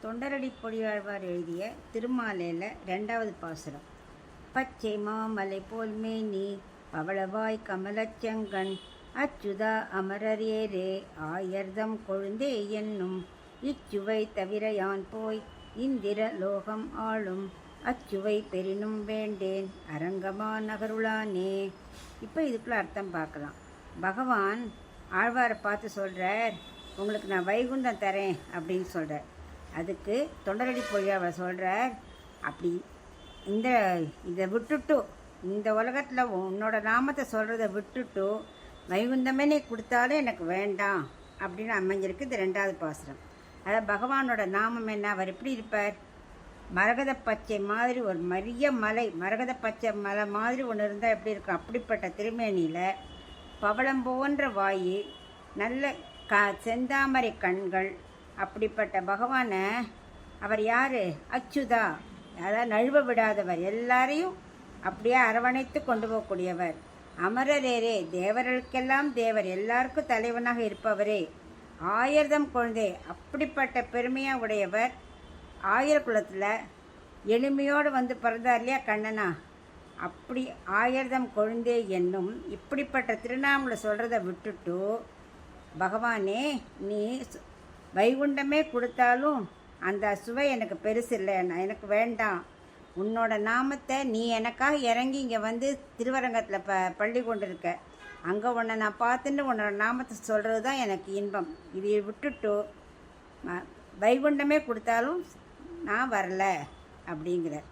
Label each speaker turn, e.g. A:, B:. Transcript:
A: தொண்டரடி பொடியாழ்வார் எழுதிய திருமாலையில் 2வது பாசுரம். பச்சை மாமலை போல் மேனி பவளவாய் கமலச்செங்கண் அச்சுதா அமரரேரே ஆயர்தம் கொழுந்தே என்னும் இச்சுவை தவிர யான் போய் இந்திர லோகம் ஆளும் அச்சுவை பெரினும் வேண்டேன் அரங்கமா நகருளானே. இப்போ இதுக்குள்ள அர்த்தம் பார்க்கலாம். பகவான் ஆழ்வாரை பார்த்து சொல்கிறார், உங்களுக்கு நான் வைகுண்டம் தரேன் அப்படின்னு சொல்கிறார். அதுக்கு தொண்டரடி பொழியாவர் சொல்கிறார், அப்படி இதை விட்டுட்டு இந்த உலகத்தில் உன்னோட நாமத்தை சொல்கிறத விட்டுட்டு வைகுந்தமே நீ கொடுத்தாலும் எனக்கு வேண்டாம் அப்படின்னு அமைஞ்சிருக்கு இது 2வது பாசுரம். அதாவது பகவானோட நாமம் என்ன, அவர் எப்படி இருப்பார்? மரகத பச்சை மாதிரி ஒரு மரிய மலை, மரகத பச்சை மலை மாதிரி ஒன்று இருந்தால் எப்படி இருக்கும்? அப்படிப்பட்ட திருமேனியில் பவளம் போன்ற வாயு, நல்ல செந்தாமரை கண்கள், அப்படிப்பட்ட பகவானை அவர் யார்? அச்சுதா, அதாவது நழுவ விடாதவர், எல்லாரையும் அப்படியே அரவணைத்து கொண்டு போகக்கூடியவர். அமரரேரே, தேவர்களுக்கெல்லாம் தேவர், எல்லாருக்கும் தலைவனாக இருப்பவரே. ஆயிரதம் குழந்தை, அப்படிப்பட்ட பெருமையாக உடையவர். ஆயிர குலத்தில் எளிமையோடு வந்து பிறந்தார் இல்லையா கண்ணனா, அப்படி ஆயிரதம் கொழுந்தே என்னும் இப்படிப்பட்ட திருநாமலை சொல்கிறத விட்டுட்டு பகவானே நீ வைகுண்டமே கொடுத்தாலும் அந்த சுவை எனக்கு பெருசு இல்லை, எனக்கு வேண்டாம். உன்னோட நாமத்தை நீ எனக்காக இறங்கி இங்கே வந்து திருவரங்கத்தில் பள்ளி கொண்டு இருக்க, அங்கே உன்னை நான் பார்த்துட்டு உன்னோட நாமத்தை சொல்கிறது தான் எனக்கு இன்பம். இதை விட்டுட்டு வைகுண்டமே கொடுத்தாலும் நான் வரல அப்படிங்கிறார்.